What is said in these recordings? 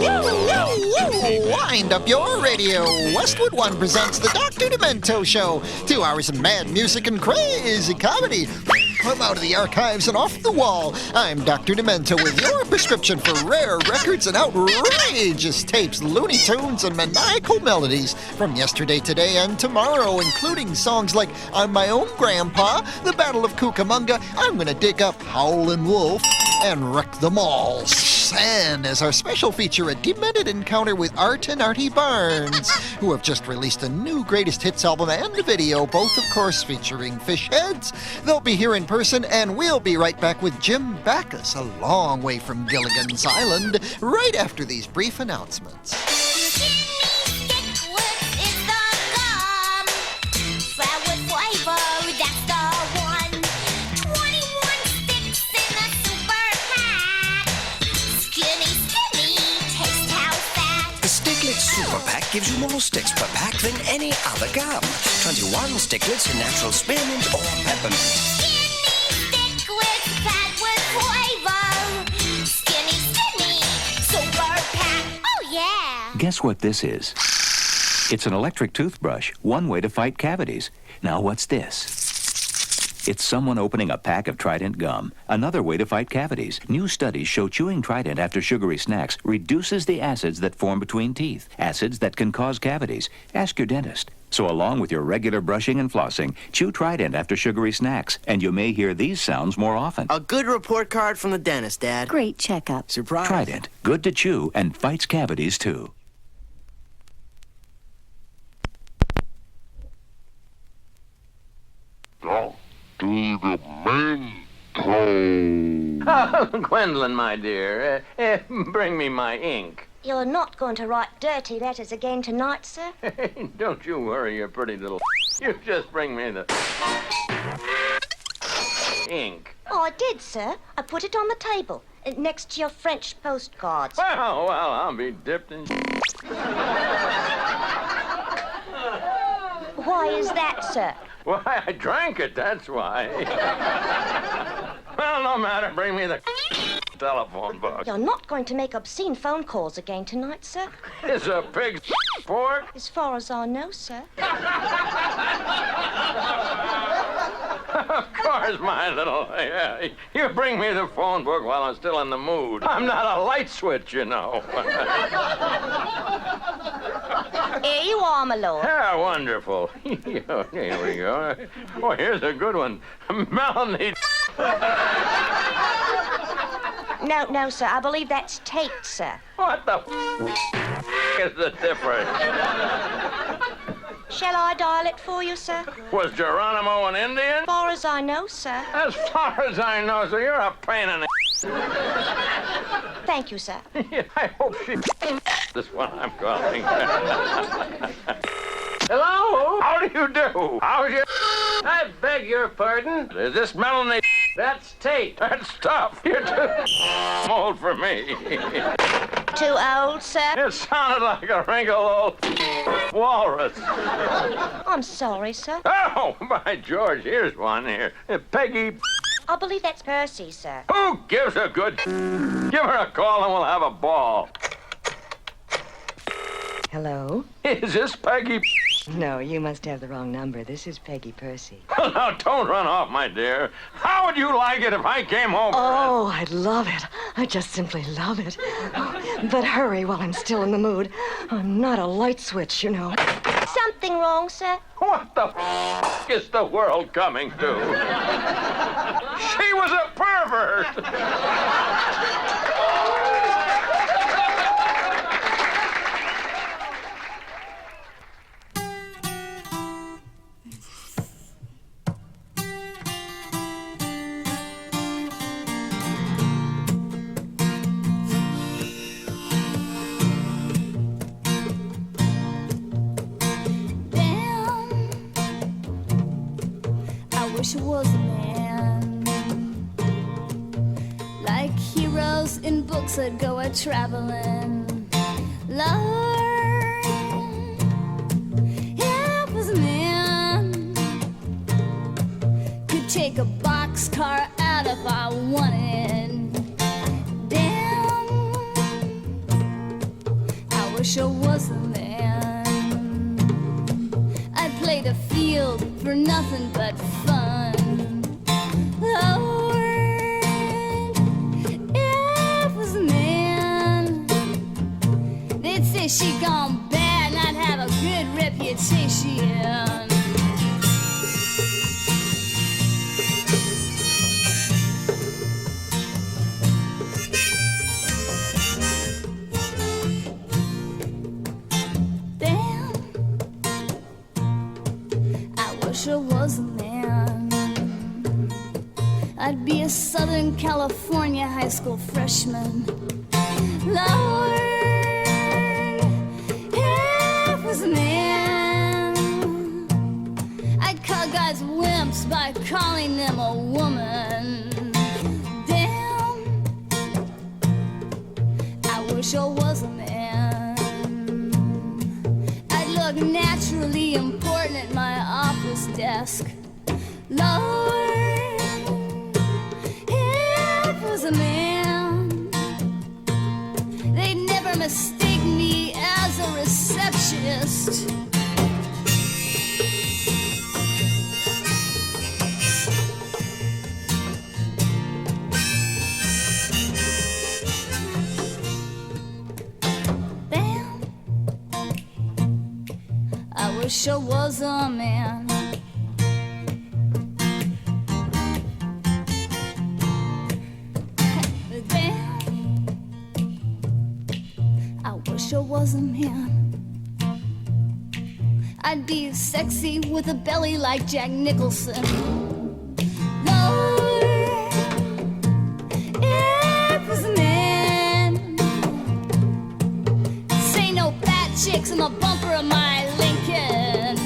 Wind up your radio. Westwood One presents the Dr. Demento Show. 2 hours of mad music and crazy comedy. Come out of the archives and off the wall. I'm Dr. Demento with your prescription for rare records and outrageous tapes, Looney Tunes, and maniacal melodies from yesterday, today, and tomorrow, including songs like I'm My Own Grandpa, The Battle of Cucamonga, I'm Gonna Dig Up Howlin' Wolf, and Wreck them All. And as our special feature, a demented encounter with Art and Artie Barnes, who have just released a new greatest hits album and a video, both of course featuring fish heads. They'll be here in person, and we'll be right back with Jim Backus, a long way from Gilligan's Island, right after these brief announcements. Super Pack gives you more sticks per pack than any other gum. 21 sticklets in natural spearmint or peppermint. Skinny sticklets packed with flavor. Skinny, Super Pack. Oh, yeah. Guess what this is? It's an electric toothbrush, one way to fight cavities. Now what's this? It's someone opening a pack of Trident gum, another way to fight cavities. New studies show chewing Trident after sugary snacks reduces the acids that form between teeth, acids that can cause cavities. Ask your dentist. So along with your regular brushing and flossing, chew Trident after sugary snacks, and you may hear these sounds more often. A good report card from the dentist, Dad. Great checkup. Surprise. Trident, good to chew and fights cavities too. Oh, Gwendolyn, my dear, bring me my ink. You're not going to write dirty letters again tonight, sir? Don't you worry, you pretty little... You just bring me the... ink. Oh, I did, sir. I put it on the table, next to your French postcards. Well, I'll be dipped in... Why is that, sir? Why, I drank it, that's why. Well, no matter, bring me the telephone book. You're not going to make obscene phone calls again tonight, sir? Is a pig's fork? As far as I know, sir. Of course, my little... Yeah, you bring me the phone book while I'm still in the mood. I'm not a light switch, you know. Here you are, my lord. Yeah, wonderful. Here we go. Oh, here's a good one. Melanie... No, sir. I believe that's taped, sir. What the is the difference? Shall I dial it for you, sir? Was Geronimo an Indian? As far as I know, sir. As far as I know, so you're a pain in the... Thank you, sir. I hope she... this one I'm calling. Hello? How do you do? How's your... I beg your pardon? Is this Melanie... That's Tate. That's tough. You're too old for me. Too old, sir? It sounded like a wrinkled old walrus. I'm sorry, sir. Oh, by George, here's one here. Peggy... I believe that's Percy, sir. Who gives a good... Give her a call and we'll have a ball. Hello? Is this Peggy... No, you must have the wrong number. This is Peggy Percy. Well, now, don't run off, my dear. How would you like it if I came home? Oh, I'd love it. I just simply love it. But hurry while I'm still in the mood. I'm not a light switch, you know. Something wrong, sir? What the is the world coming to? She was a pervert! Wish I was a man. Like heroes in books that go a traveling. Lord, yeah, I was a man. Could take a boxcar out if I wanted. Damn, wish I was a man. I'd play the field for nothing but fun. Lord, if I was a man, they'd say she gone bad and I'd have a good reputation. Wish I was a man. I'd be a Southern California high school freshman. Lord, if I was a man, I'd call guys wimps by calling them a woman. Damn, I wish I was a man. I'd look naturally important at my office desk. Lord, if I was a man, they'd never mistake me as a receptionist. Damn, I wish I was a man. I was a man. I'd be sexy with a belly like Jack Nicholson. Lord, if I was a man, say no fat chicks in the bumper of my Lincoln.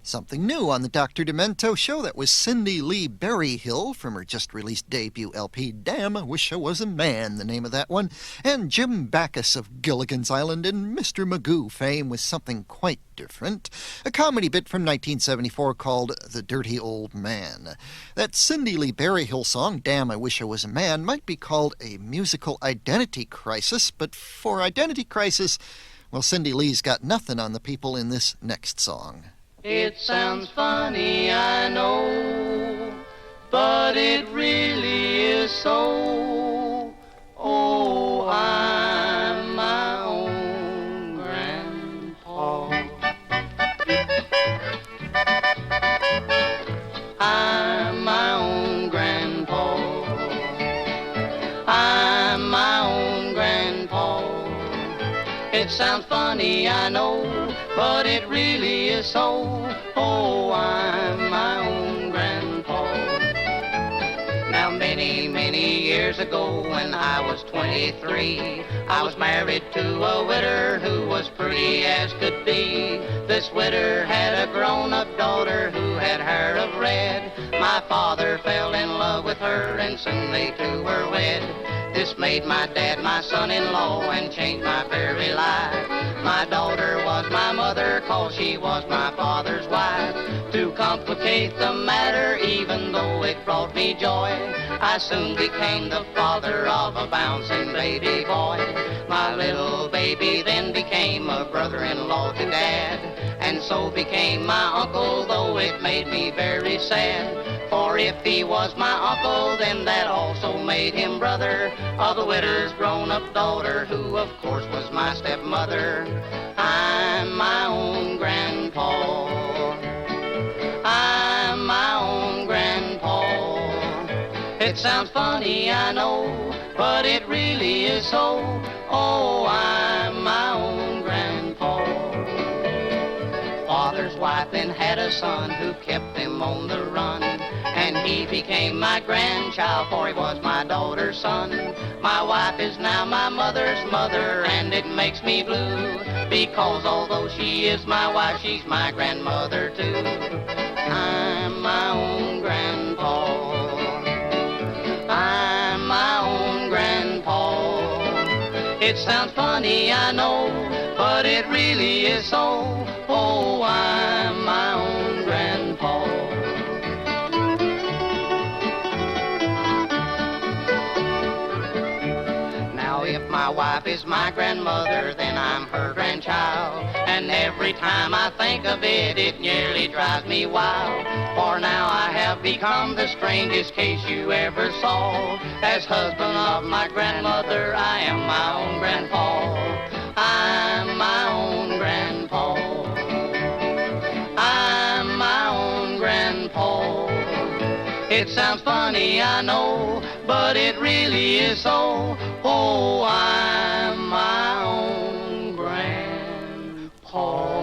Something new on the Dr. Demento show. That was Cindy Lee Berryhill from her just-released debut LP, Damn, I Wish I Was a Man, the name of that one. And Jim Backus of Gilligan's Island and Mr. Magoo fame with something quite different. A comedy bit from 1974 called The Dirty Old Man. That Cindy Lee Berryhill song, Damn, I Wish I Was a Man, might be called a musical identity crisis, but for identity crisis, well, Cindy Lee's got nothing on the people in this next song. It sounds funny, I know, but it really is so. Oh, I'm my own grandpa. I'm my own grandpa. I'm my own grandpa. It sounds funny, I know, but it really is so. Oh, I'm my own grandpa. Now, many years ago, when I was 23, I was married to a widder who was pretty as could be. This widder had a grown-up daughter who had hair of red. My father fell in love with her, and soon they two were wed. This made my dad my son-in-law and changed my very life. My daughter was my mother, 'cause she was my father's wife. To complicate the matter, even though it brought me joy, I soon became the father of a bouncing baby boy. My little baby then became a brother-in-law to Dad, and so became my uncle, though it made me very sad. For if he was my uncle, then that also made him brother of the widow's grown-up daughter, who of course was my stepmother. I'm my own grandpa. I'm my own grandpa. It sounds funny, I know, but it really is so. Oh, I'm my own grandpa. Father's wife then had a son who kept him on the run, and he became my grandchild, for he was my daughter's son. My wife is now my mother's mother, and it makes me blue, because although she is my wife, she's my grandmother too. I'm my own grandpa. I'm my own grandpa. It sounds funny, I know, but it really is so. Oh, I'm my own grandpa. Now, if my wife is my grandmother, then I'm her grandchild. And every time I think of it, it nearly drives me wild. For now I have become the strangest case you ever saw. As husband of my grandmother, I am my own grandpa. I'm my own grandpa. I'm my own grandpa. It sounds funny, I know, but it really is so. Oh, I'm my own grandpa.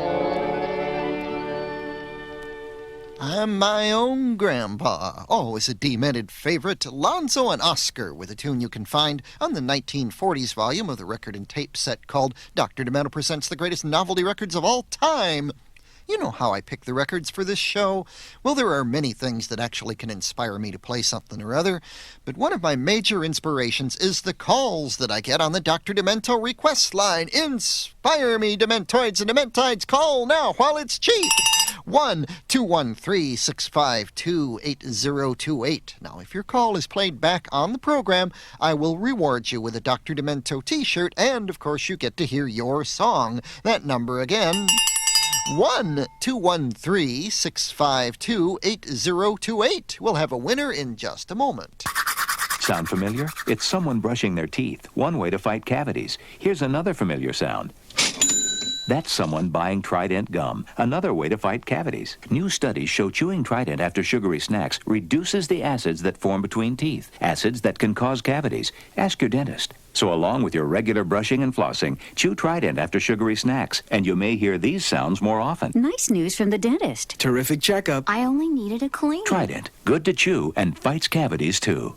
I'm my own grandpa. Always a demented favorite, Alonzo and Oscar, with a tune you can find on the 1940s volume of the record and tape set called Dr. Demento Presents the Greatest Novelty Records of All Time. You know how I pick the records for this show? Well, there are many things that actually can inspire me to play something or other, but one of my major inspirations is the calls that I get on the Dr. Demento request line. Inspire me, Dementoids and Dementides. Call now while it's cheap. 1-213-652-8028. Now, if your call is played back on the program, I will reward you with a Dr. Demento t-shirt, and, of course, you get to hear your song. That number again, 1-213-652-8028. We'll have a winner in just a moment. Sound familiar? It's someone brushing their teeth. One way to fight cavities. Here's another familiar sound. That's someone buying Trident gum, another way to fight cavities. New studies show chewing Trident after sugary snacks reduces the acids that form between teeth, acids that can cause cavities. Ask your dentist. So along with your regular brushing and flossing, chew Trident after sugary snacks, and you may hear these sounds more often. Nice news from the dentist. Terrific checkup. I only needed a clean. Trident, good to chew and fights cavities too.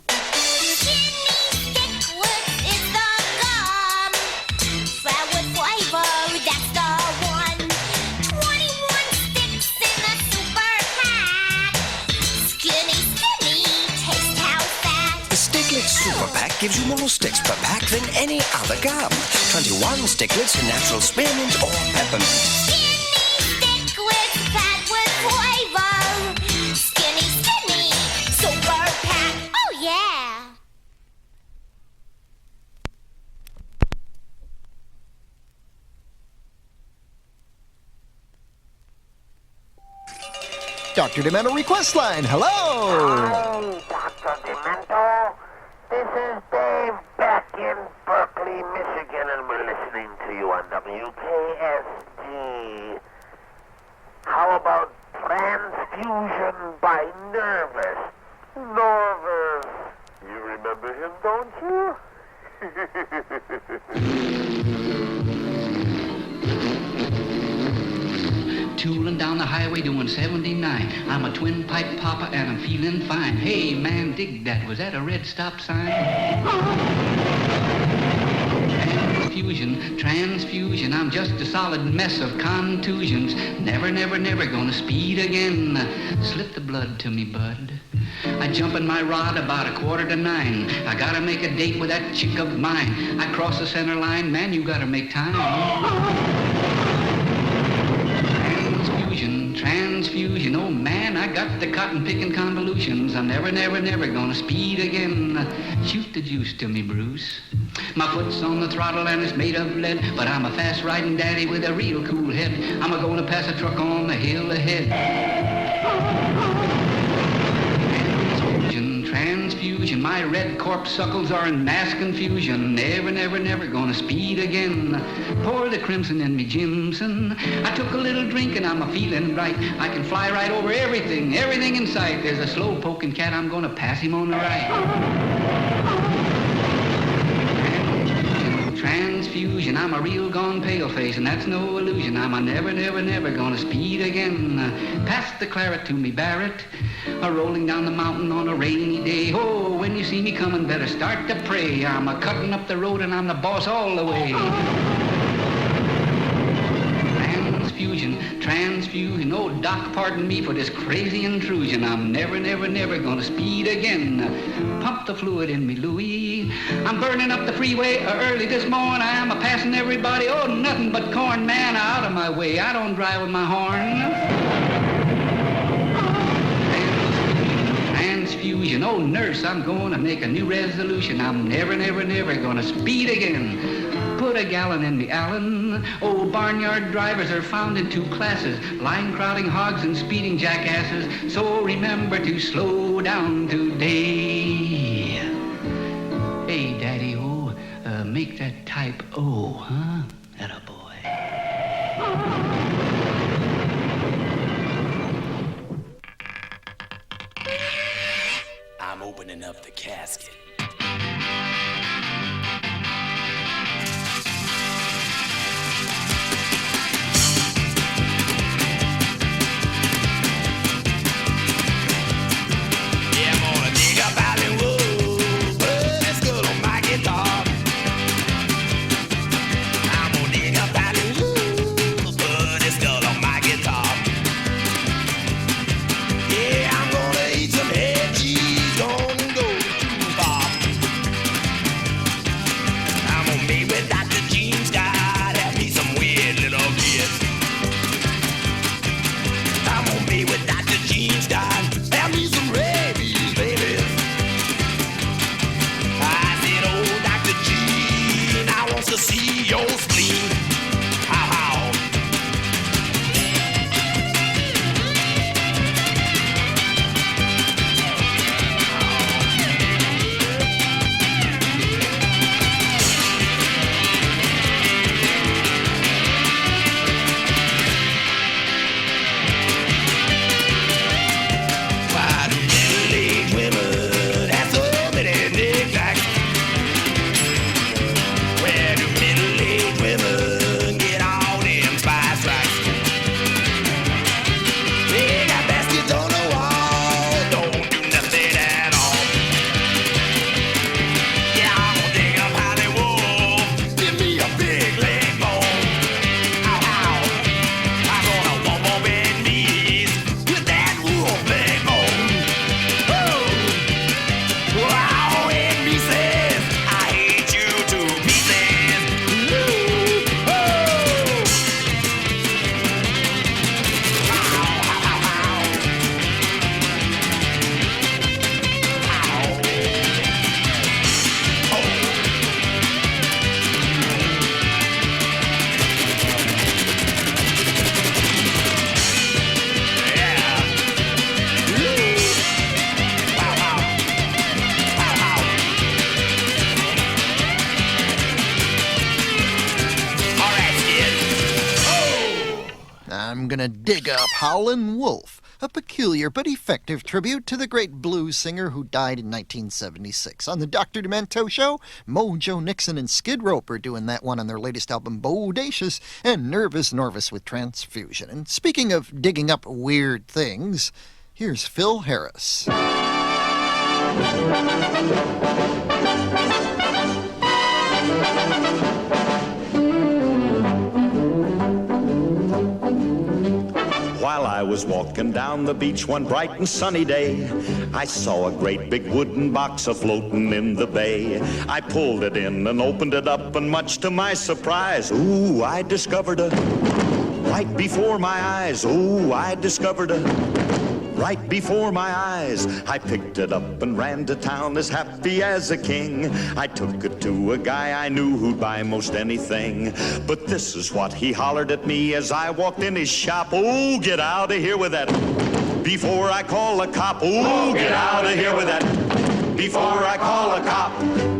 Super Pack gives you more sticks per pack than any other gum. 21 sticklets in natural spearmint or peppermint. Skinny sticklets packed with flavor. Skinny, skinny, super pack. Oh, yeah. Dr. Demento request line. Hello. Hi, Dr. Demento. This is Dave back in Berkeley, Michigan, and we're listening to you on WKSG. How about Transfusion by Nervous? Nervous. You remember him, don't you? Tooling down the highway doing 79. I'm a twin pipe papa and I'm feeling fine. Hey man, dig that. Was that a red stop sign? Transfusion. I'm just a solid mess of contusions. Never, never, never gonna speed again. Slip the blood to me, bud. I jump in my rod about 8:45. I gotta make a date with that chick of mine. I cross the center line, man, you gotta make time. Transfusion, oh man, I got the cotton-picking convolutions. I'm never, never, never gonna speed again. Shoot the juice to me, Bruce. My foot's on the throttle and it's made of lead, but I'm a fast-riding daddy with a real cool head. I'm a-gonna pass a truck on the hill ahead. Transfusion, my red corpuscles are in mass confusion. Never, never, never gonna speed again. Pour the crimson in me, Jimson. I took a little drink and I'm a-feeling bright. I can fly right over everything, everything in sight. There's a slow-poking cat, I'm gonna pass him on the right. Transfusion, I'm a real gone pale-face, and that's no illusion. I'm a never, never, never gonna speed again. Pass the claret to me, Barrett. Rolling down the mountain on a rainy day. Oh, when you see me coming, better start to pray. I'm a-cutting up the road and I'm the boss all the way. transfusion. Oh, Doc, pardon me for this crazy intrusion. I'm never, never, never gonna speed again. Pump the fluid in me, Louie. I'm burning up the freeway early this morning. I'm a passing everybody. Oh, nothing but corn, man, out of my way. I don't drive with my horn. Transfusion. Oh, nurse, I'm going to make a new resolution. I'm never, never, never going to speed again. Put a gallon in me, Allen. Oh, barnyard drivers are found in two classes, line crowding hogs and speeding jackasses. So remember to slow down today. Hey, Daddy-O, make that type O, huh? Attaboy. I'm opening up the casket. Yeah, I'm gonna dig up Hollywood, put this girl on my guitar. I'm gonna dig up Hollywood, put this girl on my guitar. Yeah, I'm gonna eat some head cheese, don't go too far. I'm gonna meet with Dr. Gene Scott, have me some weird little kids. I'm gonna meet with Dr. Gene Scott, have me some rabies, baby. I said, oh, Dr. Gene, I want to see your spleen. How, how? Why do middle-aged women have so many knickknacks? Where do middle-aged women get all them spice racks? They got baskets on the wall, don't do nothing at all. Yeah, I'm gonna dig up Hollywood, give me a big leg bone. Ow, ow. I'm gonna wump up in knees with that wolf leg bone. Oh, wow, and me says, I hate you to pieces. Ooh, oh. Ow, ow, ow, ow. Ow. Yeah. Ooh. Wow, wow. Wow, wow. All right, kid. Oh. I'm gonna dig up Howlin' Wolf, a peculiar but effective tribute to the great blues singer who died in 1976. On the Dr. Demento Show, Mojo Nixon and Skid Roper doing that one on their latest album, Bodacious, and Nervous Norvis with Transfusion. And speaking of digging up weird things, here's Phil Harris. While I was walking down the beach one bright and sunny day, I saw a great big wooden box a-floating in the bay. I pulled it in and opened it up, and much to my surprise, ooh, I discovered a right before my eyes. Ooh, I discovered a right before my eyes. I picked it up and ran to town as happy as a king. I took it to a guy I knew who'd buy most anything. But this is what he hollered at me as I walked in his shop. Oh, get out of here with that before I call a cop. Oh, get out of here with that before I call a cop.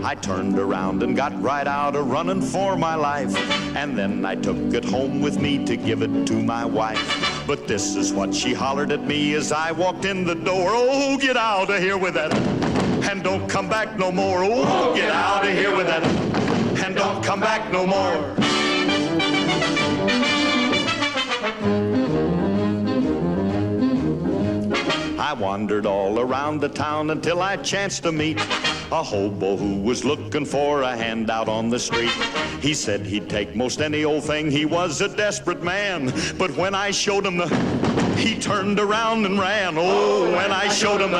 I turned around and got right out of running for my life. And then I took it home with me to give it to my wife. But this is what she hollered at me as I walked in the door. Oh, get out of here with that, and don't come back no more. Oh, get out of here with that, and don't come back no more. I wandered all around the town until I chanced to meet a hobo who was looking for a handout on the street. He said he'd take most any old thing, he was a desperate man. But when I showed him he turned around and ran. Oh, when I showed him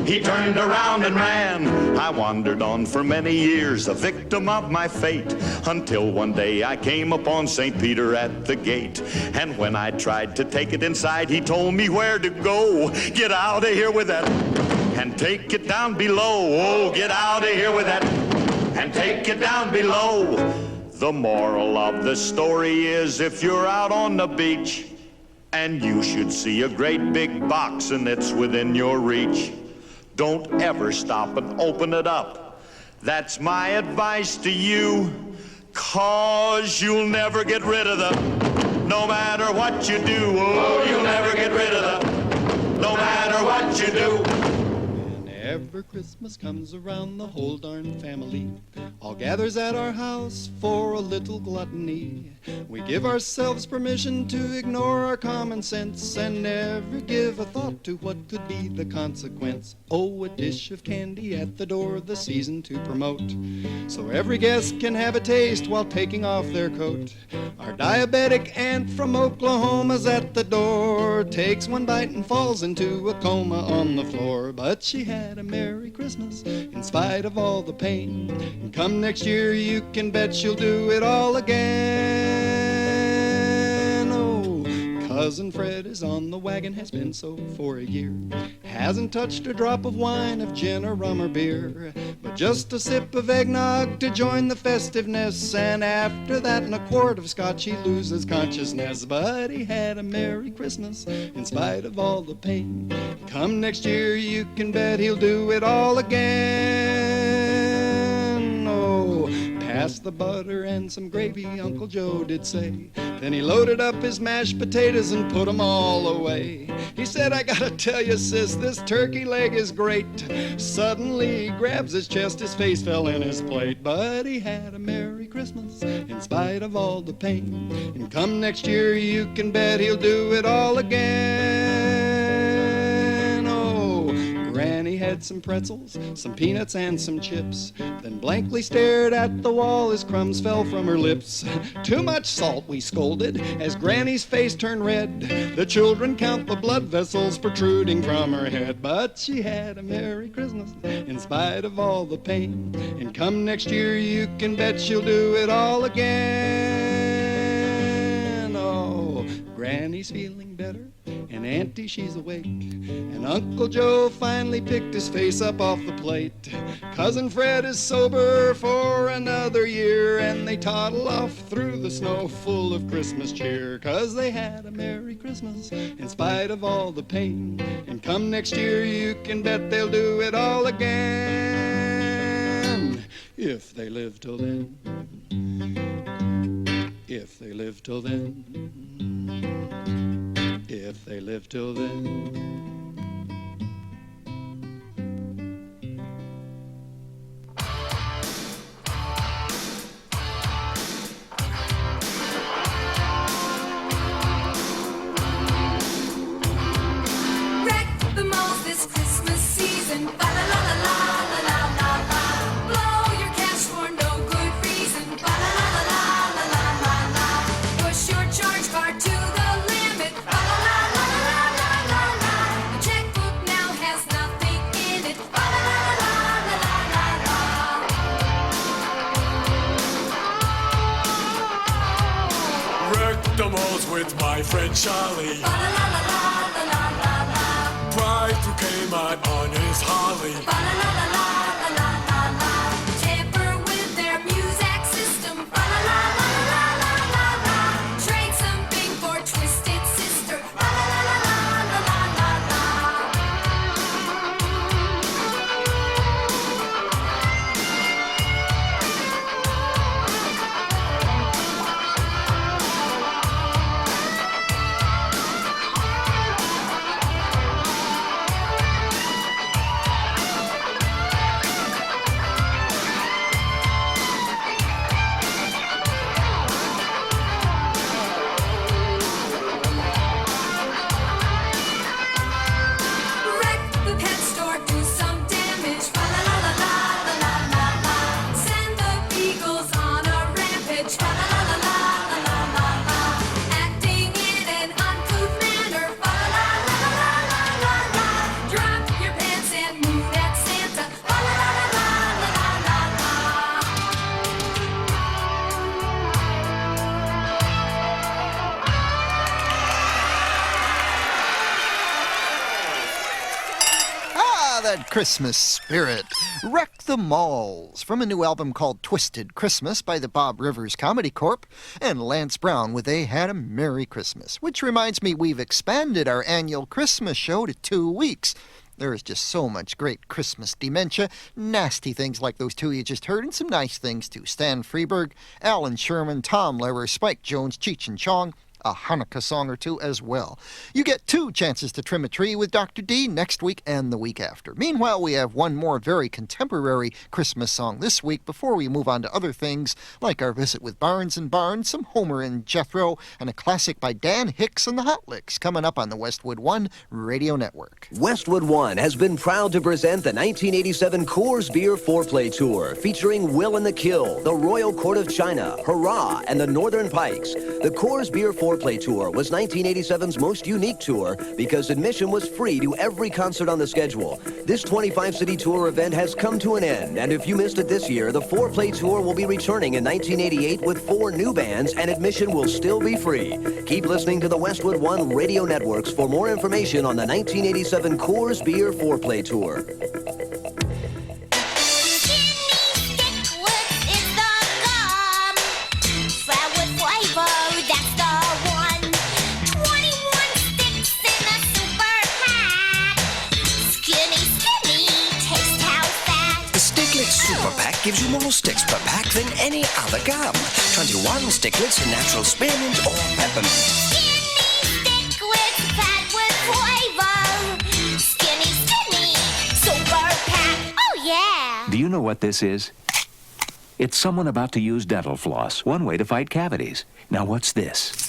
he turned around and ran. I wandered on for many years, a victim of my fate, until one day I came upon St. Peter at the gate. And when I tried to take it inside, he told me where to go. Get out of here with that and take it down below. Oh, get out of here with that and take it down below. The moral of the story is, if you're out on the beach and you should see a great big box and it's within your reach, don't ever stop and open it up. That's my advice to you, 'cause you'll never get rid of them, no matter what you do. Oh, you'll never get rid of them, no matter what you do. Whenever Christmas comes around, the whole darn family all gathers at our house for a little gluttony. We give ourselves permission to ignore our common sense and never give a thought to what could be the consequence. Oh, a dish of candy at the door, the season to promote, so every guest can have a taste while taking off their coat. Our diabetic aunt from Oklahoma's at the door, takes one bite and falls into a coma on the floor. But she had a Merry Christmas in spite of all the pain, and come next year you can bet she'll do it all again. Oh, Cousin Fred is on the wagon, has been so for a year, hasn't touched a drop of wine, of gin or rum or beer, but just a sip of eggnog to join the festiveness, and after that and a quart of scotch he loses consciousness. But he had a Merry Christmas in spite of all the pain. Come next year you can bet he'll do it all again. Oh, pass the butter and some gravy, Uncle Joe did say. Then he loaded up his mashed potatoes and put 'em all away. He said, I gotta tell you, sis, this turkey leg is great. Suddenly he grabs his chest, his face fell in his plate. But he had a Merry Christmas in spite of all the pain. And come next year you can bet he'll do it all again. Oh, Granny had some pretzels, some peanuts and some chips, then blankly stared at the wall as crumbs fell from her lips. Too much salt, we scolded, as Granny's face turned red. The children count the blood vessels protruding from her head. But she had a Merry Christmas in spite of all the pain. And come next year you can bet she'll do it all again. Oh, Granny's feeling better, and Auntie, she's awake, and Uncle Joe finally picked his face up off the plate. Cousin Fred is sober for another year, and they toddle off through the snow full of Christmas cheer, 'cause they had a Merry Christmas in spite of all the pain. And come next year you can bet they'll do it all again, if they live till then. If they live till then. If they live till then. Wreck the malls this Christmas season. Ba la la la la la la la la. Blow your cash for no good reason. Ba la la la la la la la. Push your charge card to the limit. Ba la la la la la la la. The checkbook now has nothing in it. Ba la la la la la la la. Wreck the malls with my friend Charlie. Ba la la la la la la la la. Ride through Kmart on his Harley. Ba la la la la la la la. Tamper with their music system. Ba la la la la la la la. Trade something for Twisted Sister. Ba la la la la la la la. that Christmas spirit. Wreck the Malls from a new album called Twisted Christmas by the Bob Rivers Comedy Corp. And Lance Brown with They Had a Merry Christmas. Which reminds me we've expanded our annual Christmas show to 2 weeks. There is just so much great Christmas dementia, nasty things like those two you just heard, and some nice things too. Stan Freberg, Alan Sherman, Tom Lehrer, Spike Jones, Cheech and Chong, a Hanukkah song or two as well. You get 2 chances to trim a tree with Dr. D next week and the week after. Meanwhile, we have one more very contemporary Christmas song this week before we move on to other things like our visit with Barnes and Barnes, some Homer and Jethro, and a classic by Dan Hicks and the Hot Licks coming up on the Westwood One Radio Network. Westwood One has been proud to present the 1987 Coors Beer Foreplay Tour featuring Will and the Kill, the Royal Court of China, Hurrah, and the Northern Pikes. The Coors Beer Foreplay Tour was 1987's most unique tour because admission was free to every concert on the schedule. This 25-city tour event has come to an end, and if you missed it this year, the Foreplay Tour will be returning in 1988 with 4 new bands, and admission will still be free. Keep listening to the Westwood One Radio Networks for more information on the 1987 Coors Beer Foreplay Tour. Super Pack gives you more sticks per pack than any other gum. 21 sticklets in natural spearmint or peppermint. Skinny sticklets packed with flavor. Skinny, super pack. Oh, yeah. Do you know what this is? It's someone about to use dental floss, one way to fight cavities. Now what's this?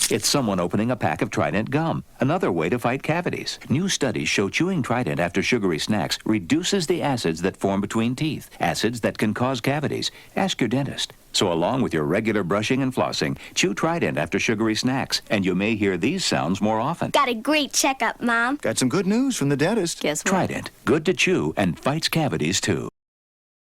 It's someone opening a pack of Trident gum, another way to fight cavities. New studies show chewing Trident after sugary snacks reduces the acids that form between teeth, acids that can cause cavities. Ask your dentist. So along with your regular brushing and flossing, chew Trident after sugary snacks, and you may hear these sounds more often. Got a great checkup, Mom. Got some good news from the dentist. Guess what? Trident, good to chew and fights cavities too.